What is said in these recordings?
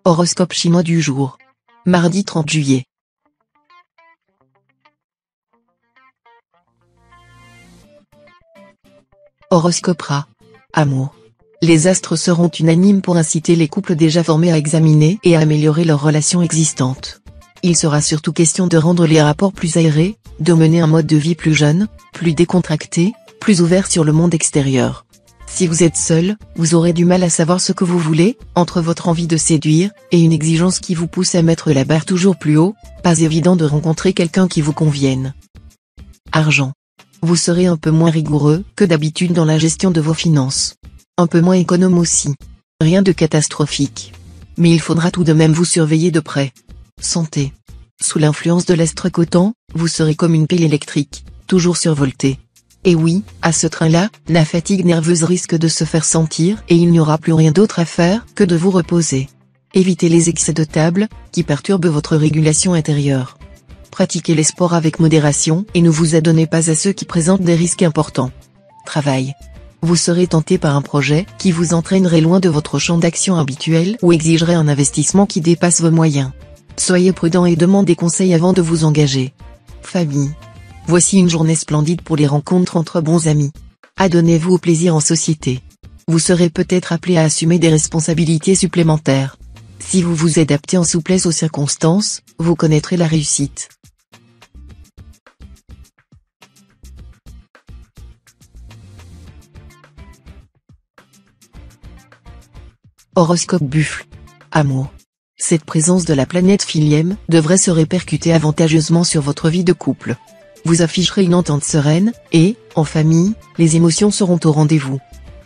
Horoscope chinois du jour. Mardi 30 juillet. Horoscope Ra. Amour. Les astres seront unanimes pour inciter les couples déjà formés à examiner et à améliorer leurs relations existantes. Il sera surtout question de rendre les rapports plus aérés, de mener un mode de vie plus jeune, plus décontracté, plus ouvert sur le monde extérieur. Si vous êtes seul, vous aurez du mal à savoir ce que vous voulez, entre votre envie de séduire, et une exigence qui vous pousse à mettre la barre toujours plus haut, pas évident de rencontrer quelqu'un qui vous convienne. Argent. Vous serez un peu moins rigoureux que d'habitude dans la gestion de vos finances. Un peu moins économe aussi. Rien de catastrophique. Mais il faudra tout de même vous surveiller de près. Santé. Sous l'influence de l'astre Coton, vous serez comme une pile électrique, toujours survoltée. Et oui, à ce train-là, la fatigue nerveuse risque de se faire sentir et il n'y aura plus rien d'autre à faire que de vous reposer. Évitez les excès de table, qui perturbent votre régulation intérieure. Pratiquez les sports avec modération et ne vous adonnez pas à ceux qui présentent des risques importants. Travail. Vous serez tenté par un projet qui vous entraînerait loin de votre champ d'action habituel ou exigerait un investissement qui dépasse vos moyens. Soyez prudent et demandez conseil avant de vous engager. Famille. Voici une journée splendide pour les rencontres entre bons amis. Adonnez-vous au plaisir en société. Vous serez peut-être appelé à assumer des responsabilités supplémentaires. Si vous vous adaptez en souplesse aux circonstances, vous connaîtrez la réussite. Horoscope Buffle. Amour. Cette présence de la planète Philième devrait se répercuter avantageusement sur votre vie de couple. Vous afficherez une entente sereine, et, en famille, les émotions seront au rendez-vous.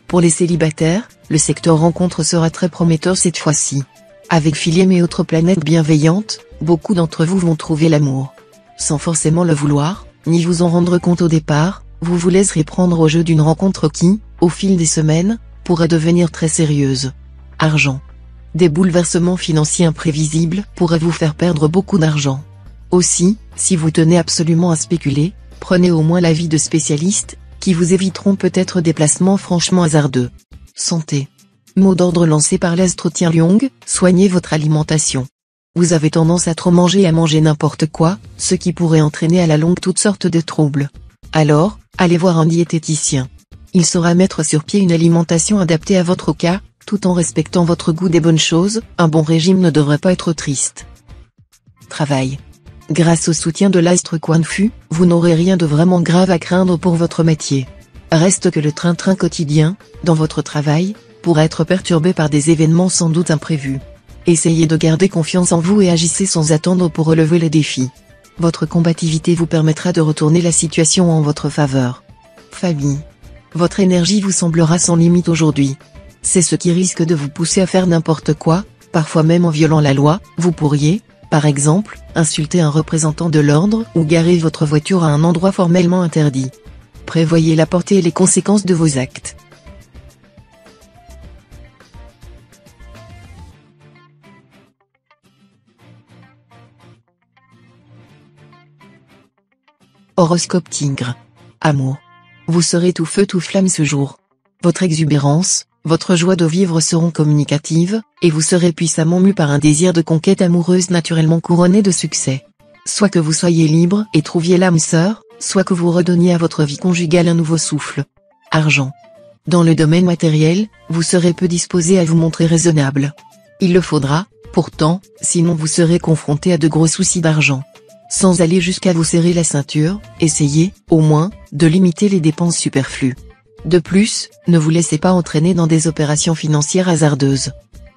Pour les célibataires, le secteur rencontre sera très prometteur cette fois-ci. Avec Philième et autres planètes bienveillantes, beaucoup d'entre vous vont trouver l'amour. Sans forcément le vouloir, ni vous en rendre compte au départ, vous vous laisserez prendre au jeu d'une rencontre qui, au fil des semaines, pourrait devenir très sérieuse. Argent. Des bouleversements financiers imprévisibles pourraient vous faire perdre beaucoup d'argent. Aussi, si vous tenez absolument à spéculer, prenez au moins l'avis de spécialistes, qui vous éviteront peut-être des placements franchement hasardeux. Santé. Mot d'ordre lancé par l'astre Tianliong, soignez votre alimentation. Vous avez tendance à trop manger et à manger n'importe quoi, ce qui pourrait entraîner à la longue toutes sortes de troubles. Alors, allez voir un diététicien. Il saura mettre sur pied une alimentation adaptée à votre cas, tout en respectant votre goût des bonnes choses. Un bon régime ne devrait pas être triste. Travail. Grâce au soutien de l'astre Quan Fu, vous n'aurez rien de vraiment grave à craindre pour votre métier. Reste que le train-train quotidien, dans votre travail, pourrait être perturbé par des événements sans doute imprévus. Essayez de garder confiance en vous et agissez sans attendre pour relever les défis. Votre combativité vous permettra de retourner la situation en votre faveur. Famille. Votre énergie vous semblera sans limite aujourd'hui. C'est ce qui risque de vous pousser à faire n'importe quoi, parfois même en violant la loi. Vous pourriez, par exemple, insulter un représentant de l'ordre ou garer votre voiture à un endroit formellement interdit. Prévoyez la portée et les conséquences de vos actes. Horoscope Tigre. Amour. Vous serez tout feu tout flamme ce jour. Votre exubérance, votre joie de vivre seront communicatives, et vous serez puissamment mu par un désir de conquête amoureuse naturellement couronné de succès. Soit que vous soyez libre et trouviez l'âme sœur, soit que vous redonniez à votre vie conjugale un nouveau souffle. Argent. Dans le domaine matériel, vous serez peu disposé à vous montrer raisonnable. Il le faudra, pourtant, sinon vous serez confronté à de gros soucis d'argent. Sans aller jusqu'à vous serrer la ceinture, essayez, au moins, de limiter les dépenses superflues. De plus, ne vous laissez pas entraîner dans des opérations financières hasardeuses.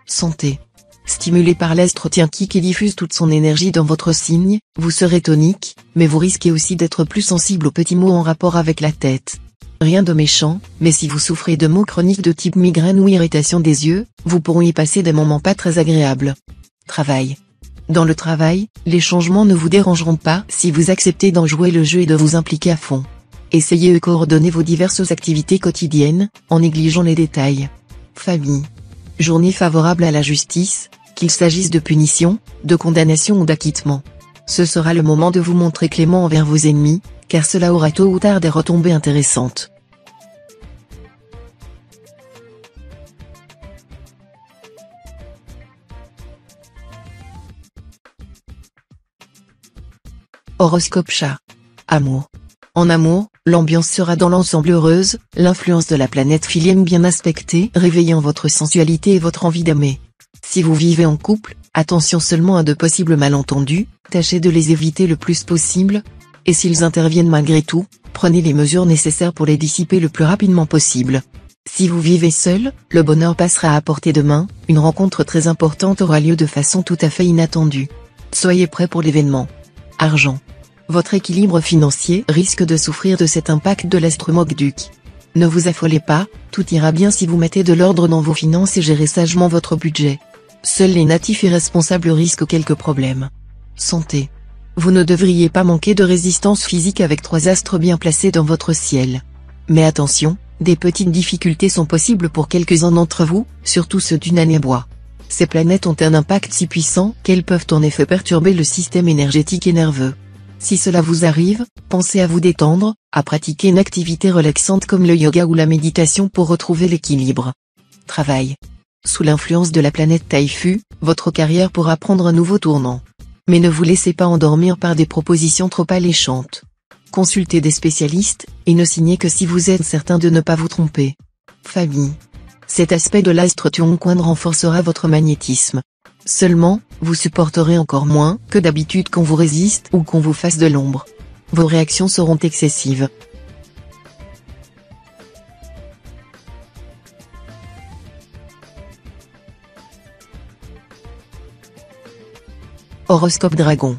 Santé. Stimulé par l'astre Tianqi qui diffuse toute son énergie dans votre signe, vous serez tonique, mais vous risquez aussi d'être plus sensible aux petits maux en rapport avec la tête. Rien de méchant, mais si vous souffrez de maux chroniques de type migraine ou irritation des yeux, vous pourrez y passer des moments pas très agréables. Travail. Dans le travail, les changements ne vous dérangeront pas si vous acceptez d'en jouer le jeu et de vous impliquer à fond. Essayez de coordonner vos diverses activités quotidiennes, en négligeant les détails. Famille. Journée favorable à la justice, qu'il s'agisse de punition, de condamnation ou d'acquittement. Ce sera le moment de vous montrer clément envers vos ennemis, car cela aura tôt ou tard des retombées intéressantes. Horoscope chat. Amour. En amour, l'ambiance sera dans l'ensemble heureuse, l'influence de la planète Philième bien aspectée réveillant votre sensualité et votre envie d'aimer. Si vous vivez en couple, attention seulement à de possibles malentendus, tâchez de les éviter le plus possible, et s'ils interviennent malgré tout, prenez les mesures nécessaires pour les dissiper le plus rapidement possible. Si vous vivez seul, le bonheur passera à portée de main, une rencontre très importante aura lieu de façon tout à fait inattendue. Soyez prêts pour l'événement. Argent. Votre équilibre financier risque de souffrir de cet impact de l'astre Mogduc. Ne vous affolez pas, tout ira bien si vous mettez de l'ordre dans vos finances et gérez sagement votre budget. Seuls les natifs irresponsables risquent quelques problèmes. Santé. Vous ne devriez pas manquer de résistance physique avec 3 astres bien placés dans votre ciel. Mais attention, des petites difficultés sont possibles pour quelques-uns d'entre vous, surtout ceux d'une année bois. Ces planètes ont un impact si puissant qu'elles peuvent en effet perturber le système énergétique et nerveux. Si cela vous arrive, pensez à vous détendre, à pratiquer une activité relaxante comme le yoga ou la méditation pour retrouver l'équilibre. Travail. Sous l'influence de la planète Taifu, votre carrière pourra prendre un nouveau tournant. Mais ne vous laissez pas endormir par des propositions trop alléchantes. Consultez des spécialistes, et ne signez que si vous êtes certain de ne pas vous tromper. Famille. Cet aspect de l'astre Tionquan renforcera votre magnétisme. Seulement, vous supporterez encore moins que d'habitude qu'on vous résiste ou qu'on vous fasse de l'ombre. Vos réactions seront excessives. Horoscope Dragon.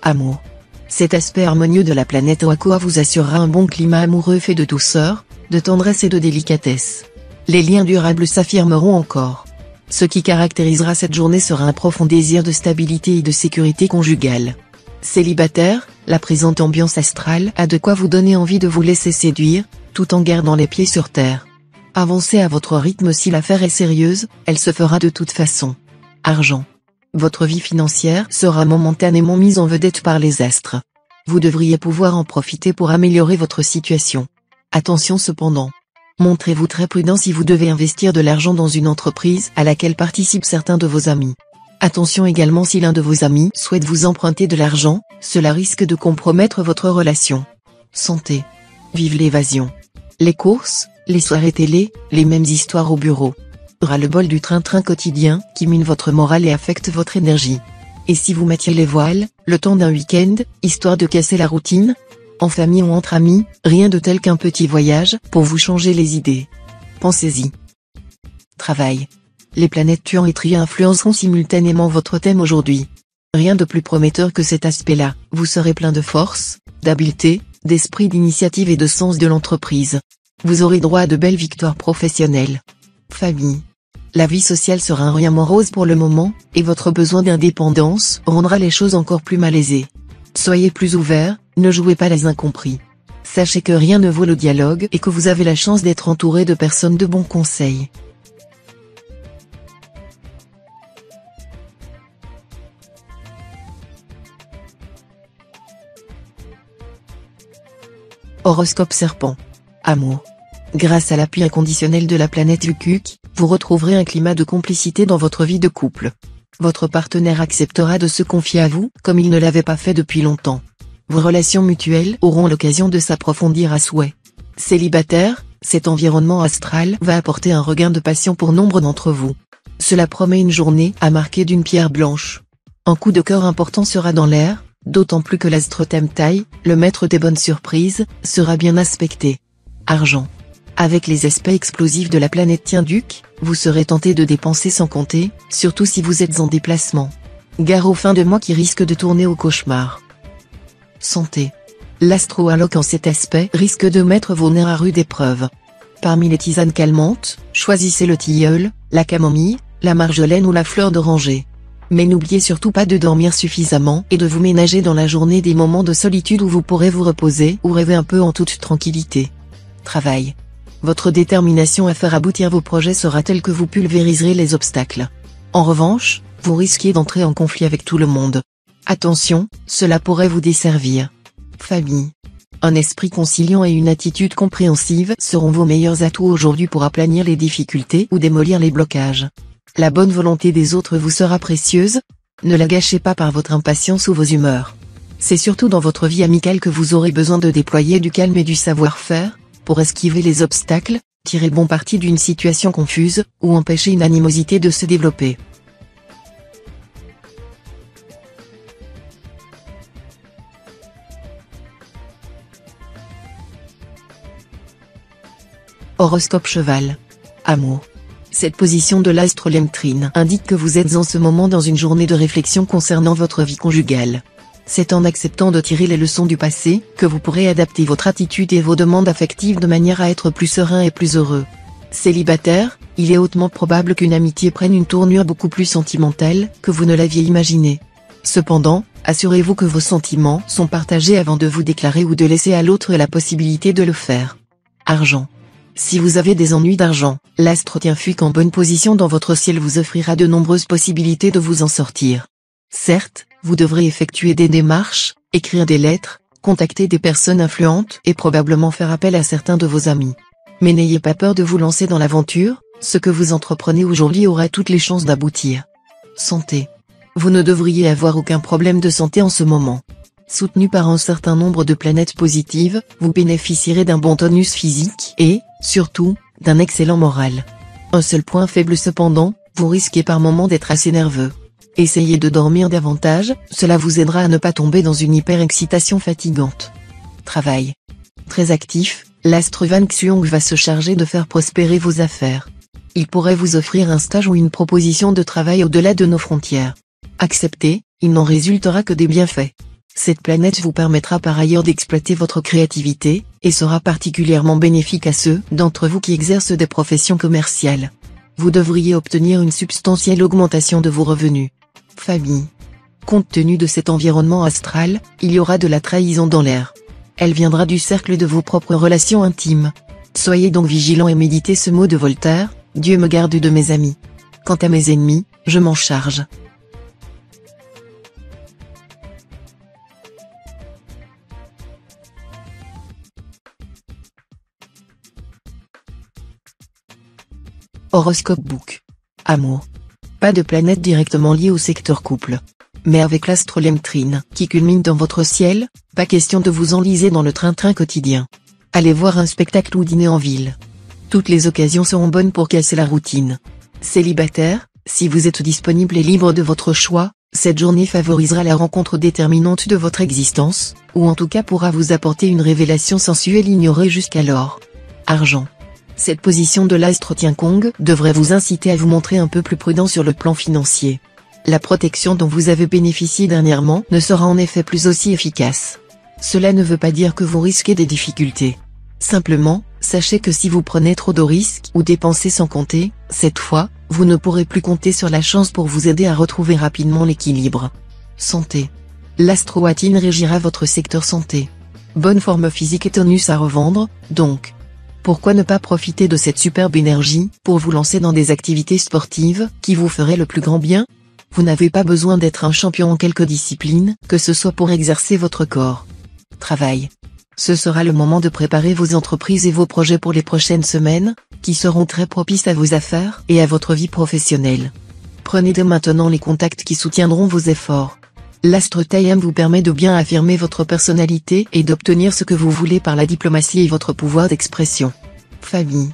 Amour. Cet aspect harmonieux de la planète Oakoa vous assurera un bon climat amoureux fait de douceur, de tendresse et de délicatesse. Les liens durables s'affirmeront encore. Ce qui caractérisera cette journée sera un profond désir de stabilité et de sécurité conjugale. Célibataire, la présente ambiance astrale a de quoi vous donner envie de vous laisser séduire, tout en gardant les pieds sur terre. Avancez à votre rythme si l'affaire est sérieuse, elle se fera de toute façon. Argent. Votre vie financière sera momentanément mise en vedette par les astres. Vous devriez pouvoir en profiter pour améliorer votre situation. Attention cependant. Montrez-vous très prudent si vous devez investir de l'argent dans une entreprise à laquelle participent certains de vos amis. Attention également si l'un de vos amis souhaite vous emprunter de l'argent, cela risque de compromettre votre relation. Santé. Vive l'évasion. Les courses, les soirées télé, les mêmes histoires au bureau. Ras-le-bol du train-train quotidien qui mine votre morale et affecte votre énergie. Et si vous mettiez les voiles, le temps d'un week-end, histoire de casser la routine? En famille ou entre amis, rien de tel qu'un petit voyage pour vous changer les idées. Pensez-y. Travail. Les planètes Tuan et Tri influenceront simultanément votre thème aujourd'hui. Rien de plus prometteur que cet aspect-là, vous serez plein de force, d'habileté, d'esprit d'initiative et de sens de l'entreprise. Vous aurez droit à de belles victoires professionnelles. Famille. La vie sociale sera un rien morose pour le moment, et votre besoin d'indépendance rendra les choses encore plus malaisées. Soyez plus ouverts, ne jouez pas les incompris. Sachez que rien ne vaut le dialogue et que vous avez la chance d'être entouré de personnes de bons conseils. Horoscope Serpent. Amour. Grâce à l'appui inconditionnel de la planète Ukuk, vous retrouverez un climat de complicité dans votre vie de couple. Votre partenaire acceptera de se confier à vous comme il ne l'avait pas fait depuis longtemps. Vos relations mutuelles auront l'occasion de s'approfondir à souhait. Célibataire, cet environnement astral va apporter un regain de passion pour nombre d'entre vous. Cela promet une journée à marquer d'une pierre blanche. Un coup de cœur important sera dans l'air, d'autant plus que l'astre Temtai, le maître des bonnes surprises, sera bien aspecté. Argent. Avec les aspects explosifs de la planète Tienduc, vous serez tenté de dépenser sans compter, surtout si vous êtes en déplacement. Gare aux fins de mois qui risquent de tourner au cauchemar. Santé. L'astro-alloc en cet aspect risque de mettre vos nerfs à rude épreuve. Parmi les tisanes calmantes, choisissez le tilleul, la camomille, la marjolaine ou la fleur d'oranger. Mais n'oubliez surtout pas de dormir suffisamment et de vous ménager dans la journée des moments de solitude où vous pourrez vous reposer ou rêver un peu en toute tranquillité. Travail. Votre détermination à faire aboutir vos projets sera telle que vous pulvériserez les obstacles. En revanche, vous risquez d'entrer en conflit avec tout le monde. Attention, cela pourrait vous desservir. Famille. Un esprit conciliant et une attitude compréhensive seront vos meilleurs atouts aujourd'hui pour aplanir les difficultés ou démolir les blocages. La bonne volonté des autres vous sera précieuse, ne la gâchez pas par votre impatience ou vos humeurs. C'est surtout dans votre vie amicale que vous aurez besoin de déployer du calme et du savoir-faire, pour esquiver les obstacles, tirer bon parti d'une situation confuse, ou empêcher une animosité de se développer. Horoscope Cheval. Amour. Cette position de l'astre Lemtrine indique que vous êtes en ce moment dans une journée de réflexion concernant votre vie conjugale. C'est en acceptant de tirer les leçons du passé que vous pourrez adapter votre attitude et vos demandes affectives de manière à être plus serein et plus heureux. Célibataire, il est hautement probable qu'une amitié prenne une tournure beaucoup plus sentimentale que vous ne l'aviez imaginé. Cependant, assurez-vous que vos sentiments sont partagés avant de vous déclarer ou de laisser à l'autre la possibilité de le faire. Argent. Si vous avez des ennuis d'argent, l'astre Tienfuik en bonne position dans votre ciel vous offrira de nombreuses possibilités de vous en sortir. Certes, vous devrez effectuer des démarches, écrire des lettres, contacter des personnes influentes et probablement faire appel à certains de vos amis. Mais n'ayez pas peur de vous lancer dans l'aventure, ce que vous entreprenez aujourd'hui aura toutes les chances d'aboutir. Santé. Vous ne devriez avoir aucun problème de santé en ce moment. Soutenu par un certain nombre de planètes positives, vous bénéficierez d'un bon tonus physique et, surtout, d'un excellent moral. Un seul point faible cependant, vous risquez par moments d'être assez nerveux. Essayez de dormir davantage, cela vous aidera à ne pas tomber dans une hyper-excitation fatigante. Travail. Très actif, l'astre Van Xiong va se charger de faire prospérer vos affaires. Il pourrait vous offrir un stage ou une proposition de travail au-delà de nos frontières. Acceptez, il n'en résultera que des bienfaits. Cette planète vous permettra par ailleurs d'exploiter votre créativité, et sera particulièrement bénéfique à ceux d'entre vous qui exercent des professions commerciales. Vous devriez obtenir une substantielle augmentation de vos revenus. Famille. Compte tenu de cet environnement astral, il y aura de la trahison dans l'air. Elle viendra du cercle de vos propres relations intimes. Soyez donc vigilants et méditez ce mot de Voltaire, « Dieu me garde de mes amis. Quant à mes ennemis, je m'en charge ». Horoscope Book. Amour. Pas de planète directement liée au secteur couple. Mais avec l'astre Lemtrine qui culmine dans votre ciel, pas question de vous enliser dans le train-train quotidien. Allez voir un spectacle ou dîner en ville. Toutes les occasions seront bonnes pour casser la routine. Célibataire, si vous êtes disponible et libre de votre choix, cette journée favorisera la rencontre déterminante de votre existence, ou en tout cas pourra vous apporter une révélation sensuelle ignorée jusqu'alors. Argent. Cette position de l'astre Tiankong devrait vous inciter à vous montrer un peu plus prudent sur le plan financier. La protection dont vous avez bénéficié dernièrement ne sera en effet plus aussi efficace. Cela ne veut pas dire que vous risquez des difficultés. Simplement, sachez que si vous prenez trop de risques ou dépensez sans compter, cette fois, vous ne pourrez plus compter sur la chance pour vous aider à retrouver rapidement l'équilibre. Santé. L'astre Watine régira votre secteur santé. Bonne forme physique et tonus à revendre, donc. Pourquoi ne pas profiter de cette superbe énergie pour vous lancer dans des activités sportives qui vous feraient le plus grand bien? Vous n'avez pas besoin d'être un champion en quelque discipline, que ce soit pour exercer votre corps. Travail. Ce sera le moment de préparer vos entreprises et vos projets pour les prochaines semaines, qui seront très propices à vos affaires et à votre vie professionnelle. Prenez dès maintenant les contacts qui soutiendront vos efforts. L'astre Taïam vous permet de bien affirmer votre personnalité et d'obtenir ce que vous voulez par la diplomatie et votre pouvoir d'expression. Famille.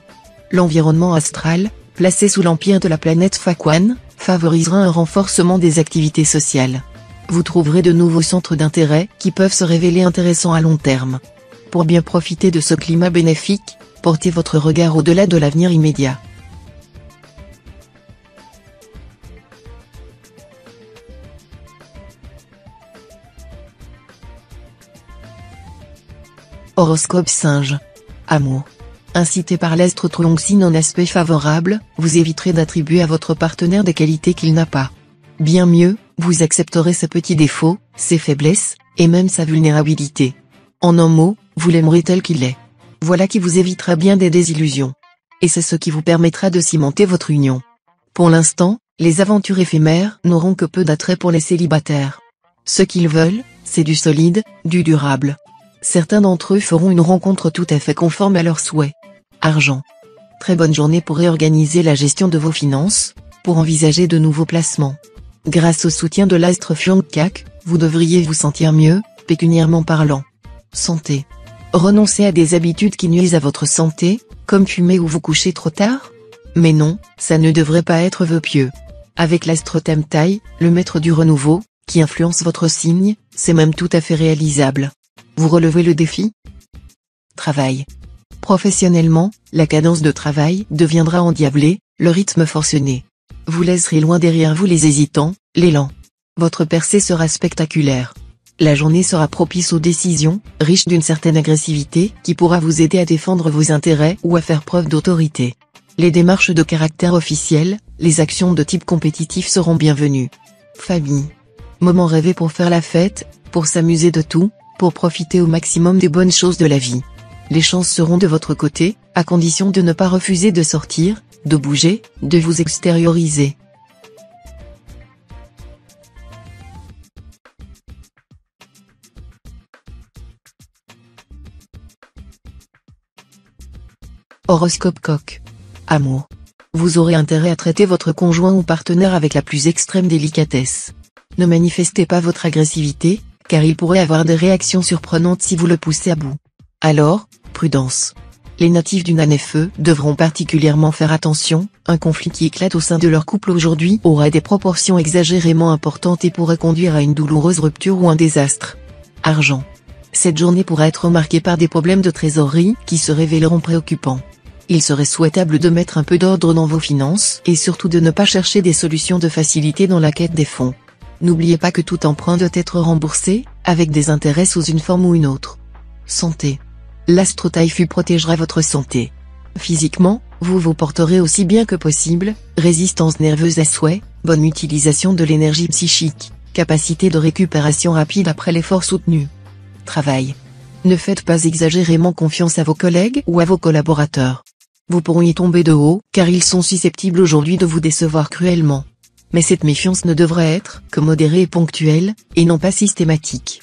L'environnement astral, placé sous l'empire de la planète Fakwan, favorisera un renforcement des activités sociales. Vous trouverez de nouveaux centres d'intérêt qui peuvent se révéler intéressants à long terme. Pour bien profiter de ce climat bénéfique, portez votre regard au-delà de l'avenir immédiat. Horoscope Singe. Amour. Incité par l'astre Truongsin en aspect favorable, vous éviterez d'attribuer à votre partenaire des qualités qu'il n'a pas. Bien mieux, vous accepterez ses petits défauts, ses faiblesses, et même sa vulnérabilité. En un mot, vous l'aimerez tel qu'il est. Voilà qui vous évitera bien des désillusions. Et c'est ce qui vous permettra de cimenter votre union. Pour l'instant, les aventures éphémères n'auront que peu d'attrait pour les célibataires. Ce qu'ils veulent, c'est du solide, du durable. Certains d'entre eux feront une rencontre tout à fait conforme à leurs souhaits. Argent. Très bonne journée pour réorganiser la gestion de vos finances, pour envisager de nouveaux placements. Grâce au soutien de l'astre Fyongkak, vous devriez vous sentir mieux, pécuniairement parlant. Santé. Renoncez à des habitudes qui nuisent à votre santé, comme fumer ou vous coucher trop tard? Mais non, ça ne devrait pas être vœu pieux. Avec l'astrothème Taille, le maître du renouveau, qui influence votre signe, c'est même tout à fait réalisable. Vous relevez le défi? Travail. Professionnellement, la cadence de travail deviendra endiablée, le rythme forcené. Vous laisserez loin derrière vous les hésitants, les lents. Votre percée sera spectaculaire. La journée sera propice aux décisions, riche d'une certaine agressivité qui pourra vous aider à défendre vos intérêts ou à faire preuve d'autorité. Les démarches de caractère officiel, les actions de type compétitif seront bienvenues. Famille. Moment rêvé pour faire la fête, pour s'amuser de tout, pour profiter au maximum des bonnes choses de la vie. Les chances seront de votre côté, à condition de ne pas refuser de sortir, de bouger, de vous extérioriser. Horoscope Coq. Amour. Vous aurez intérêt à traiter votre conjoint ou partenaire avec la plus extrême délicatesse. Ne manifestez pas votre agressivité, car il pourrait avoir des réactions surprenantes si vous le poussez à bout. Alors, prudence. Les natifs d'une année feu devront particulièrement faire attention, un conflit qui éclate au sein de leur couple aujourd'hui aura des proportions exagérément importantes et pourrait conduire à une douloureuse rupture ou un désastre. Argent. Cette journée pourra être marquée par des problèmes de trésorerie qui se révéleront préoccupants. Il serait souhaitable de mettre un peu d'ordre dans vos finances et surtout de ne pas chercher des solutions de facilité dans la quête des fonds. N'oubliez pas que tout emprunt doit être remboursé, avec des intérêts sous une forme ou une autre. Santé. L'astro Taille protégera votre santé. Physiquement, vous vous porterez aussi bien que possible, résistance nerveuse à souhait, bonne utilisation de l'énergie psychique, capacité de récupération rapide après l'effort soutenu. Travail. Ne faites pas exagérément confiance à vos collègues ou à vos collaborateurs. Vous pourriez tomber de haut, car ils sont susceptibles aujourd'hui de vous décevoir cruellement. Mais cette méfiance ne devrait être que modérée et ponctuelle, et non pas systématique.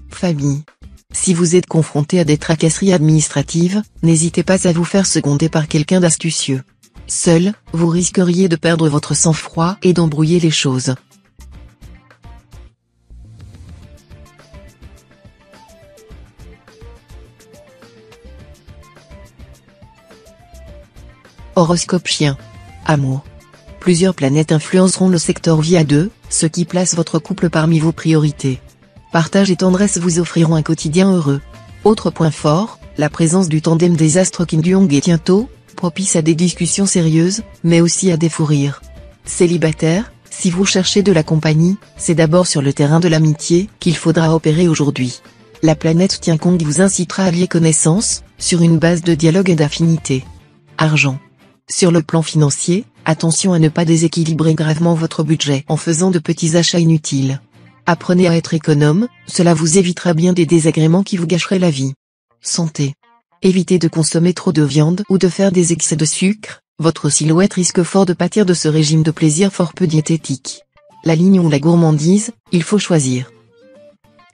Famille. Si vous êtes confronté à des tracasseries administratives, n'hésitez pas à vous faire seconder par quelqu'un d'astucieux. Seul, vous risqueriez de perdre votre sang-froid et d'embrouiller les choses. Horoscope Chien. Amour. Plusieurs planètes influenceront le secteur vie à deux, ce qui place votre couple parmi vos priorités. Partage et tendresse vous offriront un quotidien heureux. Autre point fort, la présence du tandem des astres King Yong et Tianto, propice à des discussions sérieuses, mais aussi à des fous rires. Célibataire, si vous cherchez de la compagnie, c'est d'abord sur le terrain de l'amitié qu'il faudra opérer aujourd'hui. La planète Tiankong vous incitera à lier connaissance, sur une base de dialogue et d'affinité. Argent. Sur le plan financier, attention à ne pas déséquilibrer gravement votre budget en faisant de petits achats inutiles. Apprenez à être économe, cela vous évitera bien des désagréments qui vous gâcheraient la vie. Santé. Évitez de consommer trop de viande ou de faire des excès de sucre, votre silhouette risque fort de pâtir de ce régime de plaisir fort peu diététique. La ligne ou la gourmandise, il faut choisir.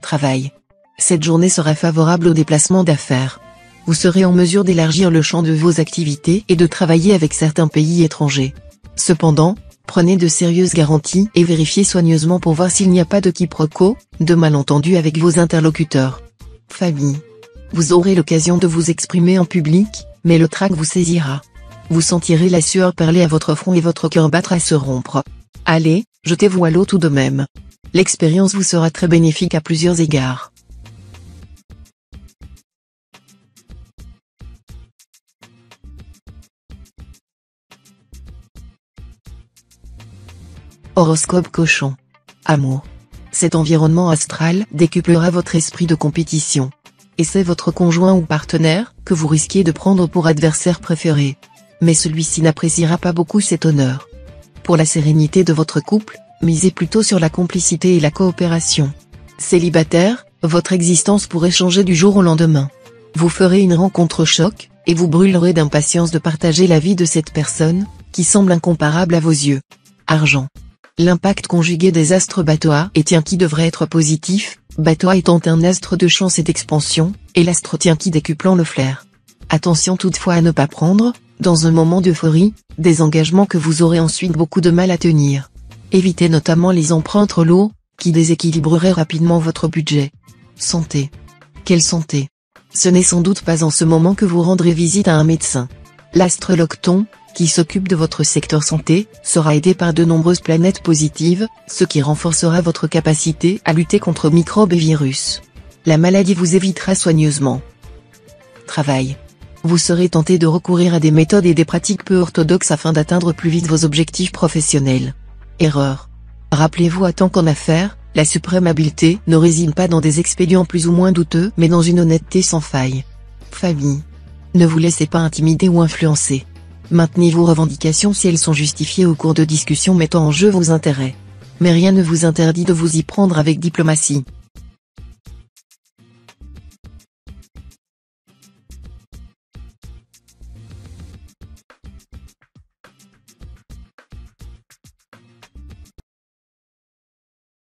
Travail. Cette journée sera favorable au déplacement d'affaires. Vous serez en mesure d'élargir le champ de vos activités et de travailler avec certains pays étrangers. Cependant, prenez de sérieuses garanties et vérifiez soigneusement pour voir s'il n'y a pas de quiproquo, de malentendu avec vos interlocuteurs. Famille. Vous aurez l'occasion de vous exprimer en public, mais le trac vous saisira. Vous sentirez la sueur perler à votre front et votre cœur battre à se rompre. Allez, jetez-vous à l'eau tout de même. L'expérience vous sera très bénéfique à plusieurs égards. Horoscope Cochon. Amour. Cet environnement astral décuplera votre esprit de compétition. Et c'est votre conjoint ou partenaire que vous risquez de prendre pour adversaire préféré. Mais celui-ci n'appréciera pas beaucoup cet honneur. Pour la sérénité de votre couple, misez plutôt sur la complicité et la coopération. Célibataire, votre existence pourrait changer du jour au lendemain. Vous ferez une rencontre choc, et vous brûlerez d'impatience de partager la vie de cette personne, qui semble incomparable à vos yeux. Argent. L'impact conjugué des astres Batoa et Tianqi devrait être positif, Batoa étant un astre de chance et d'expansion, et l'astre Tianqi décuplant le flair. Attention toutefois à ne pas prendre, dans un moment d'euphorie, des engagements que vous aurez ensuite beaucoup de mal à tenir. Évitez notamment les emprunts trop lourds, qui déséquilibreraient rapidement votre budget. Santé. Quelle santé? Ce n'est sans doute pas en ce moment que vous rendrez visite à un médecin. L'astrologue Thon, qui s'occupe de votre secteur santé, sera aidé par de nombreuses planètes positives, ce qui renforcera votre capacité à lutter contre microbes et virus. La maladie vous évitera soigneusement. Travail. Vous serez tenté de recourir à des méthodes et des pratiques peu orthodoxes afin d'atteindre plus vite vos objectifs professionnels. Erreur. Rappelez-vous, à temps qu'en affaires, la suprême habileté ne réside pas dans des expédients plus ou moins douteux mais dans une honnêteté sans faille. Famille. Ne vous laissez pas intimider ou influencer. Maintenez vos revendications si elles sont justifiées au cours de discussions mettant en jeu vos intérêts. Mais rien ne vous interdit de vous y prendre avec diplomatie.